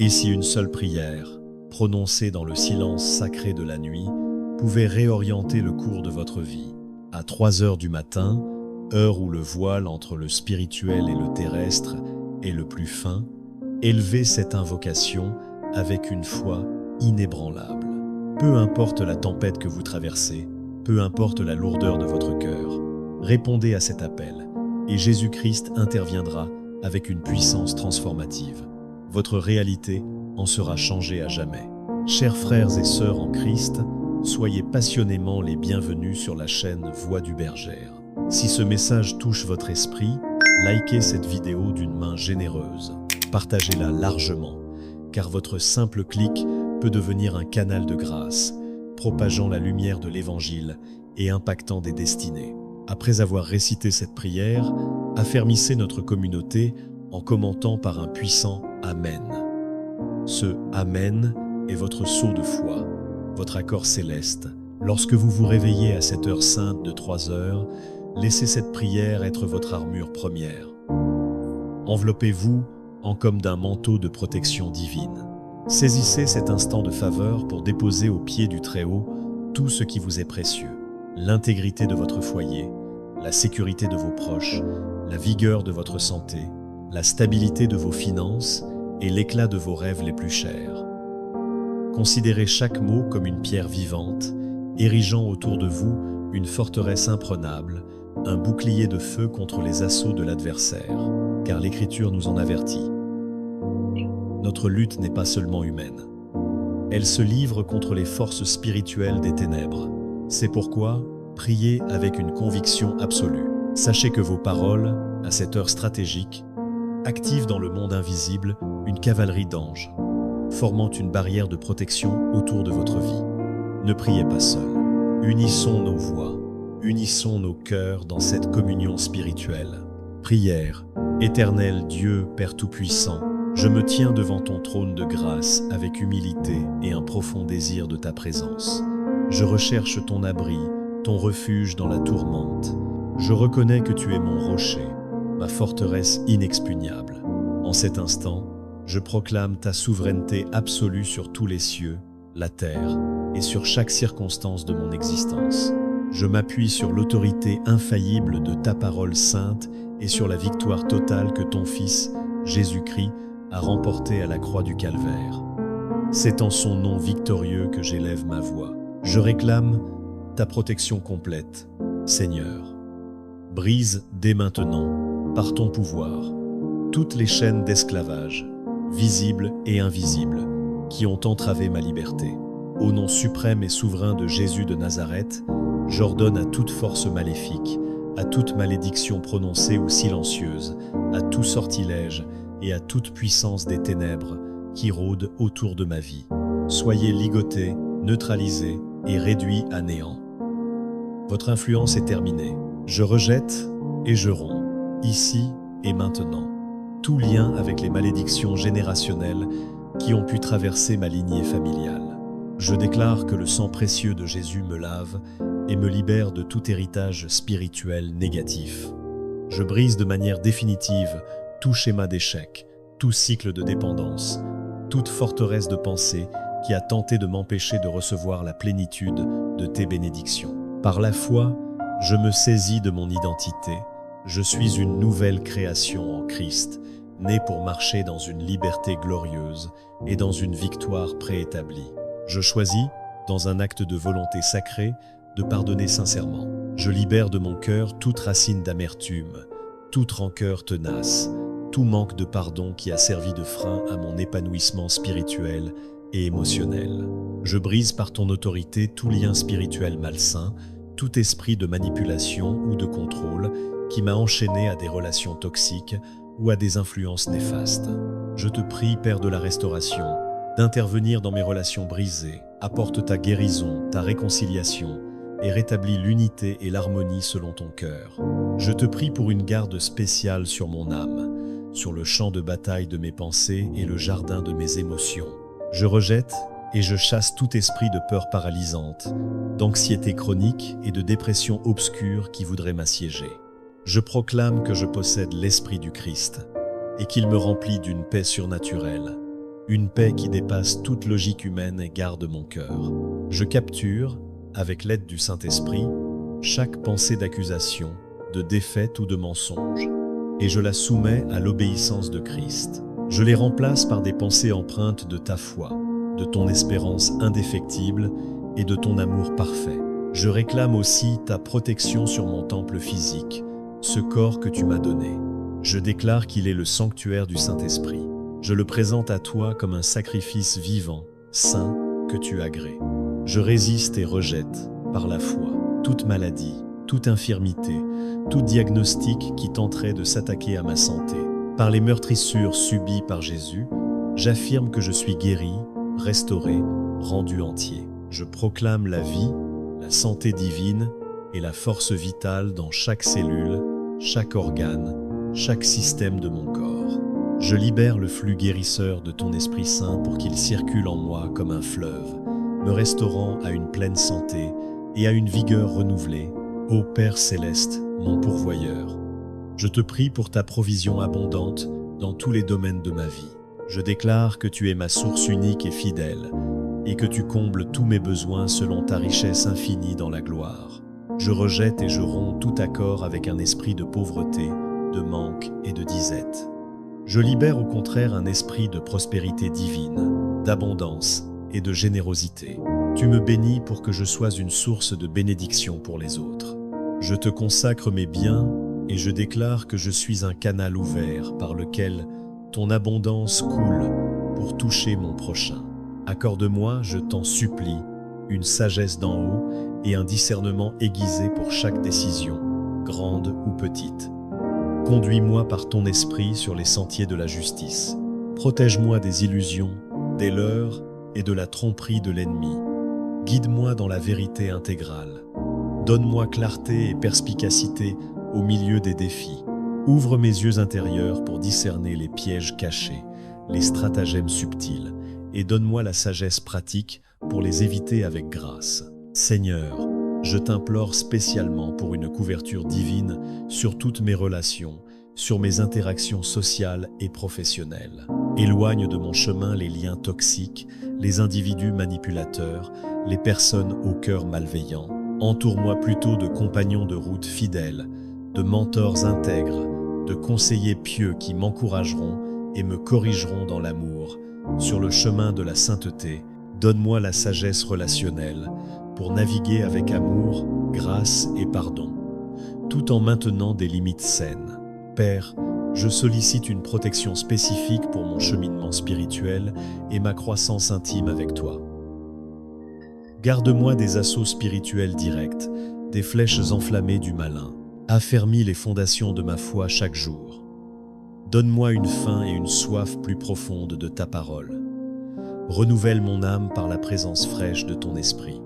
Et si une seule prière, prononcée dans le silence sacré de la nuit, pouvait réorienter le cours de votre vie, à 3 heures du matin, heure où le voile entre le spirituel et le terrestre est le plus fin, élevez cette invocation avec une foi inébranlable. Peu importe la tempête que vous traversez, peu importe la lourdeur de votre cœur, répondez à cet appel et Jésus-Christ interviendra avec une puissance transformative. Votre réalité en sera changée à jamais. Chers frères et sœurs en Christ, soyez passionnément les bienvenus sur la chaîne Voix du Bergère. Si ce message touche votre esprit, likez cette vidéo d'une main généreuse. Partagez-la largement, car votre simple clic peut devenir un canal de grâce, propageant la lumière de l'Évangile et impactant des destinées. Après avoir récité cette prière, affermissez notre communauté en commentant par un puissant « Amen ». Ce « Amen » est votre sceau de foi, votre accord céleste. Lorsque vous vous réveillez à cette heure sainte de 3 heures, laissez cette prière être votre armure première. Enveloppez-vous en comme d'un manteau de protection divine. Saisissez cet instant de faveur pour déposer aux pieds du Très-Haut tout ce qui vous est précieux. L'intégrité de votre foyer, la sécurité de vos proches, la vigueur de votre santé, la stabilité de vos finances et l'éclat de vos rêves les plus chers. Considérez chaque mot comme une pierre vivante, érigeant autour de vous une forteresse imprenable, un bouclier de feu contre les assauts de l'adversaire, car l'Écriture nous en avertit. Notre lutte n'est pas seulement humaine. Elle se livre contre les forces spirituelles des ténèbres. C'est pourquoi, priez avec une conviction absolue. Sachez que vos paroles, à cette heure stratégique, activent dans le monde invisible une cavalerie d'anges, formant une barrière de protection autour de votre vie. Ne priez pas seul. Unissons nos voix, unissons nos cœurs dans cette communion spirituelle. Prière. Éternel Dieu, Père Tout-Puissant, je me tiens devant ton trône de grâce avec humilité et un profond désir de ta présence. Je recherche ton abri, ton refuge dans la tourmente. Je reconnais que tu es mon rocher, ma forteresse inexpugnable. En cet instant, je proclame ta souveraineté absolue sur tous les cieux, la terre et sur chaque circonstance de mon existence. Je m'appuie sur l'autorité infaillible de ta parole sainte et sur la victoire totale que ton Fils, Jésus-Christ, a remportée à la croix du Calvaire. C'est en son nom victorieux que j'élève ma voix. Je réclame ta protection complète, Seigneur. Brise dès maintenant, par ton pouvoir, toutes les chaînes d'esclavage, visibles et invisibles, qui ont entravé ma liberté. Au nom suprême et souverain de Jésus de Nazareth, j'ordonne à toute force maléfique, à toute malédiction prononcée ou silencieuse, à tout sortilège et à toute puissance des ténèbres qui rôdent autour de ma vie. Soyez ligotés, neutralisés et réduits à néant. Votre influence est terminée. Je rejette et je romps, ici et maintenant, tout lien avec les malédictions générationnelles qui ont pu traverser ma lignée familiale. Je déclare que le sang précieux de Jésus me lave et me libère de tout héritage spirituel négatif. Je brise de manière définitive tout schéma d'échec, tout cycle de dépendance, toute forteresse de pensée qui a tenté de m'empêcher de recevoir la plénitude de tes bénédictions. Par la foi, je me saisis de mon identité. Je suis une nouvelle création en Christ, née pour marcher dans une liberté glorieuse et dans une victoire préétablie. Je choisis, dans un acte de volonté sacrée, de pardonner sincèrement. Je libère de mon cœur toute racine d'amertume, toute rancœur tenace, tout manque de pardon qui a servi de frein à mon épanouissement spirituel et émotionnel. Je brise par ton autorité tout lien spirituel malsain, tout esprit de manipulation ou de contrôle qui m'a enchaîné à des relations toxiques ou à des influences néfastes. Je te prie, Père de la restauration, d'intervenir dans mes relations brisées. Apporte ta guérison, ta réconciliation et rétablis l'unité et l'harmonie selon ton cœur. Je te prie pour une garde spéciale sur mon âme, sur le champ de bataille de mes pensées et le jardin de mes émotions. Je rejette et je chasse tout esprit de peur paralysante, d'anxiété chronique et de dépression obscure qui voudrait m'assiéger. Je proclame que je possède l'Esprit du Christ et qu'il me remplit d'une paix surnaturelle, une paix qui dépasse toute logique humaine et garde mon cœur. Je capture, avec l'aide du Saint-Esprit, chaque pensée d'accusation, de défaite ou de mensonge, et je la soumets à l'obéissance de Christ. Je les remplace par des pensées empreintes de ta foi, de ton espérance indéfectible et de ton amour parfait. Je réclame aussi ta protection sur mon temple physique, ce corps que tu m'as donné. Je déclare qu'il est le sanctuaire du Saint-Esprit. Je le présente à toi comme un sacrifice vivant, saint, que tu agrées. Je résiste et rejette, par la foi, toute maladie, toute infirmité, tout diagnostic qui tenterait de s'attaquer à ma santé. Par les meurtrissures subies par Jésus, j'affirme que je suis guéri, restauré, rendu entier. Je proclame la vie, la santé divine et la force vitale dans chaque cellule, chaque organe, chaque système de mon corps. Je libère le flux guérisseur de ton Esprit Saint pour qu'il circule en moi comme un fleuve, me restaurant à une pleine santé et à une vigueur renouvelée. Ô Père céleste, mon pourvoyeur, je te prie pour ta provision abondante dans tous les domaines de ma vie. Je déclare que tu es ma source unique et fidèle, et que tu combles tous mes besoins selon ta richesse infinie dans la gloire. Je rejette et je romps tout accord avec un esprit de pauvreté, de manque et de disette. Je libère au contraire un esprit de prospérité divine, d'abondance et de générosité. Tu me bénis pour que je sois une source de bénédiction pour les autres. Je te consacre mes biens et je déclare que je suis un canal ouvert par lequel ton abondance coule pour toucher mon prochain. Accorde-moi, je t'en supplie, une sagesse d'en haut et un discernement aiguisé pour chaque décision, grande ou petite. Conduis-moi par ton esprit sur les sentiers de la justice. Protège-moi des illusions, des leurres et de la tromperie de l'ennemi. Guide-moi dans la vérité intégrale. Donne-moi clarté et perspicacité au milieu des défis. Ouvre mes yeux intérieurs pour discerner les pièges cachés, les stratagèmes subtils, et donne-moi la sagesse pratique pour les éviter avec grâce. Seigneur, je t'implore spécialement pour une couverture divine sur toutes mes relations, sur mes interactions sociales et professionnelles. Éloigne de mon chemin les liens toxiques, les individus manipulateurs, les personnes au cœur malveillant. Entoure-moi plutôt de compagnons de route fidèles, de mentors intègres, de conseillers pieux qui m'encourageront et me corrigeront dans l'amour. Sur le chemin de la sainteté, donne-moi la sagesse relationnelle pour naviguer avec amour, grâce et pardon, tout en maintenant des limites saines. Père, je sollicite une protection spécifique pour mon cheminement spirituel et ma croissance intime avec toi. Garde-moi des assauts spirituels directs, des flèches enflammées du malin. Affermis les fondations de ma foi chaque jour. Donne-moi une faim et une soif plus profonde de ta parole. Renouvelle mon âme par la présence fraîche de ton esprit.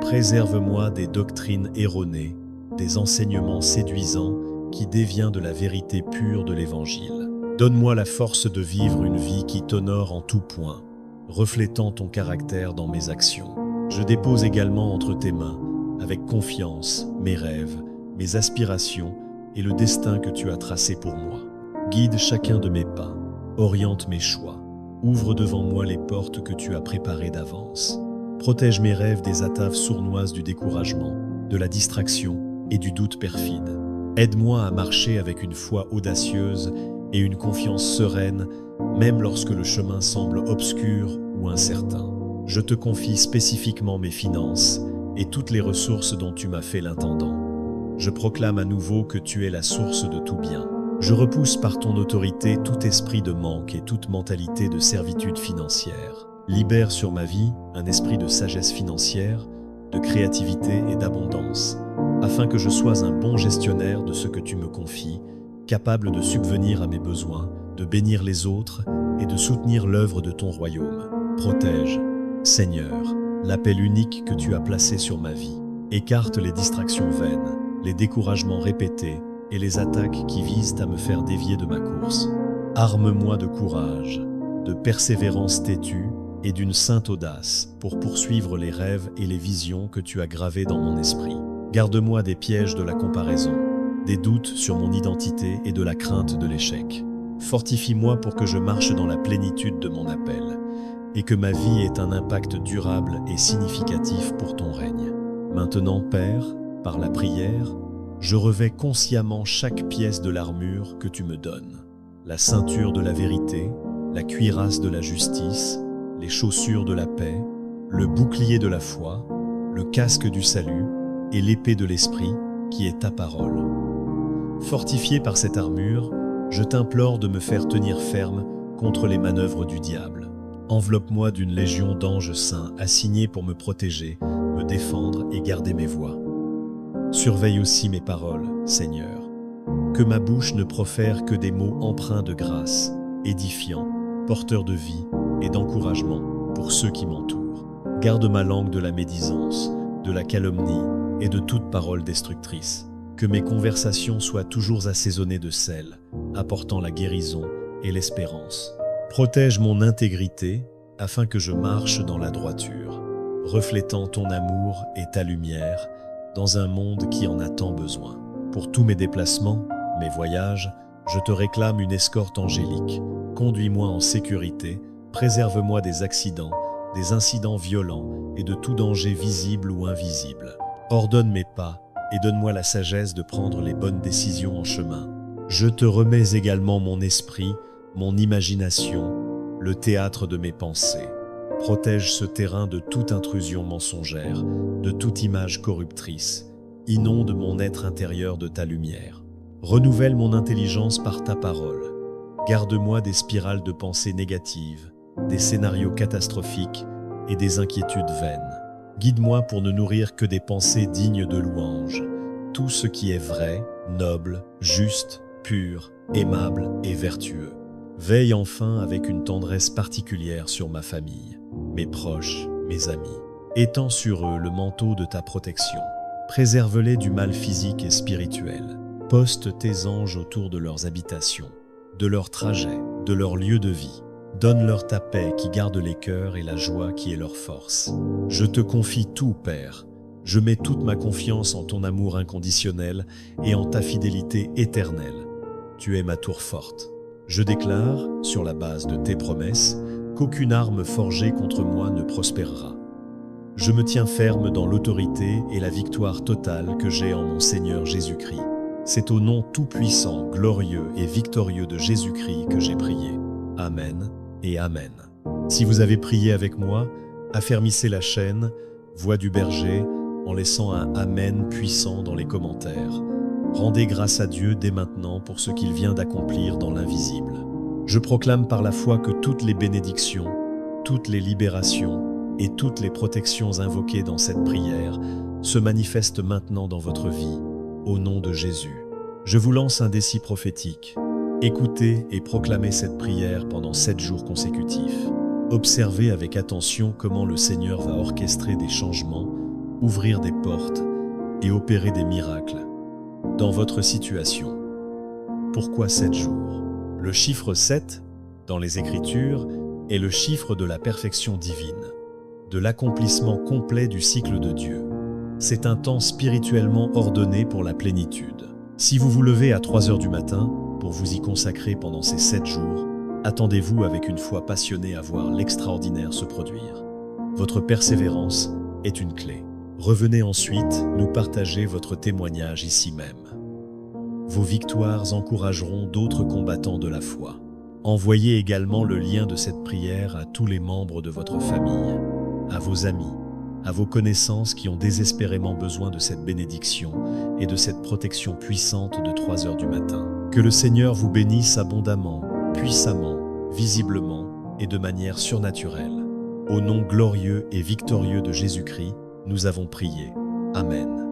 Préserve-moi des doctrines erronées, des enseignements séduisants qui déviennent de la vérité pure de l'Évangile. Donne-moi la force de vivre une vie qui t'honore en tout point, reflétant ton caractère dans mes actions. Je dépose également entre tes mains, avec confiance, mes rêves, mes aspirations et le destin que tu as tracé pour moi. Guide chacun de mes pas, oriente mes choix, ouvre devant moi les portes que tu as préparées d'avance. Protège mes rêves des attaves sournoises du découragement, de la distraction et du doute perfide. Aide-moi à marcher avec une foi audacieuse et une confiance sereine, même lorsque le chemin semble obscur ou incertain. Je te confie spécifiquement mes finances et toutes les ressources dont tu m'as fait l'intendant. Je proclame à nouveau que tu es la source de tout bien. Je repousse par ton autorité tout esprit de manque et toute mentalité de servitude financière. Libère sur ma vie un esprit de sagesse financière, de créativité et d'abondance, afin que je sois un bon gestionnaire de ce que tu me confies, capable de subvenir à mes besoins, de bénir les autres et de soutenir l'œuvre de ton royaume. Protège, Seigneur, l'appel unique que tu as placé sur ma vie. Écarte les distractions vaines, les découragements répétés et les attaques qui visent à me faire dévier de ma course. Arme-moi de courage, de persévérance têtue et d'une sainte audace pour poursuivre les rêves et les visions que tu as gravés dans mon esprit. Garde-moi des pièges de la comparaison, des doutes sur mon identité et de la crainte de l'échec. Fortifie-moi pour que je marche dans la plénitude de mon appel et que ma vie ait un impact durable et significatif pour ton règne. Maintenant, Père, par la prière, je revêts consciemment chaque pièce de l'armure que tu me donnes. La ceinture de la vérité, la cuirasse de la justice, les chaussures de la paix, le bouclier de la foi, le casque du salut et l'épée de l'esprit qui est ta parole. Fortifié par cette armure, je t'implore de me faire tenir ferme contre les manœuvres du diable. Enveloppe-moi d'une légion d'anges saints assignés pour me protéger, me défendre et garder mes voies. Surveille aussi mes paroles, Seigneur. Que ma bouche ne profère que des mots empreints de grâce, édifiants, porteurs de vie et d'encouragement pour ceux qui m'entourent. Garde ma langue de la médisance, de la calomnie et de toute parole destructrice. Que mes conversations soient toujours assaisonnées de sel, apportant la guérison et l'espérance. Protège mon intégrité afin que je marche dans la droiture, reflétant ton amour et ta lumière dans un monde qui en a tant besoin. Pour tous mes déplacements, mes voyages, je te réclame une escorte angélique. Conduis-moi en sécurité, préserve-moi des accidents, des incidents violents et de tout danger visible ou invisible. Ordonne mes pas et donne-moi la sagesse de prendre les bonnes décisions en chemin. Je te remets également mon esprit, mon imagination, le théâtre de mes pensées. Protège ce terrain de toute intrusion mensongère, de toute image corruptrice. Inonde mon être intérieur de ta lumière. Renouvelle mon intelligence par ta parole. Garde-moi des spirales de pensées négatives, des scénarios catastrophiques et des inquiétudes vaines. Guide-moi pour ne nourrir que des pensées dignes de louange. Tout ce qui est vrai, noble, juste, pur, aimable et vertueux. Veille enfin avec une tendresse particulière sur ma famille, mes proches, mes amis. Étends sur eux le manteau de ta protection. Préserve-les du mal physique et spirituel. Poste tes anges autour de leurs habitations, de leurs trajets, de leurs lieux de vie. Donne-leur ta paix qui garde les cœurs et la joie qui est leur force. Je te confie tout, Père. Je mets toute ma confiance en ton amour inconditionnel et en ta fidélité éternelle. Tu es ma tour forte. Je déclare, sur la base de tes promesses, qu'aucune arme forgée contre moi ne prospérera. Je me tiens ferme dans l'autorité et la victoire totale que j'ai en mon Seigneur Jésus-Christ. C'est au nom tout-puissant, glorieux et victorieux de Jésus-Christ que j'ai prié. Amen et Amen. Si vous avez prié avec moi, affermissez la chaîne Voix du Berger en laissant un Amen puissant dans les commentaires. Rendez grâce à Dieu dès maintenant pour ce qu'il vient d'accomplir dans l'invisible. Je proclame par la foi que toutes les bénédictions, toutes les libérations et toutes les protections invoquées dans cette prière se manifestent maintenant dans votre vie, au nom de Jésus. Je vous lance un défi prophétique. Écoutez et proclamez cette prière pendant 7 jours consécutifs. Observez avec attention comment le Seigneur va orchestrer des changements, ouvrir des portes et opérer des miracles dans votre situation. Pourquoi 7 jours? Le chiffre 7, dans les Écritures, est le chiffre de la perfection divine, de l'accomplissement complet du cycle de Dieu. C'est un temps spirituellement ordonné pour la plénitude. Si vous vous levez à 3 heures du matin pour vous y consacrer pendant ces 7 jours, attendez-vous avec une foi passionnée à voir l'extraordinaire se produire. Votre persévérance est une clé. Revenez ensuite nous partager votre témoignage ici même. Vos victoires encourageront d'autres combattants de la foi. Envoyez également le lien de cette prière à tous les membres de votre famille, à vos amis, à vos connaissances qui ont désespérément besoin de cette bénédiction et de cette protection puissante de 3 heures du matin. Que le Seigneur vous bénisse abondamment, puissamment, visiblement et de manière surnaturelle. Au nom glorieux et victorieux de Jésus-Christ, nous avons prié. Amen.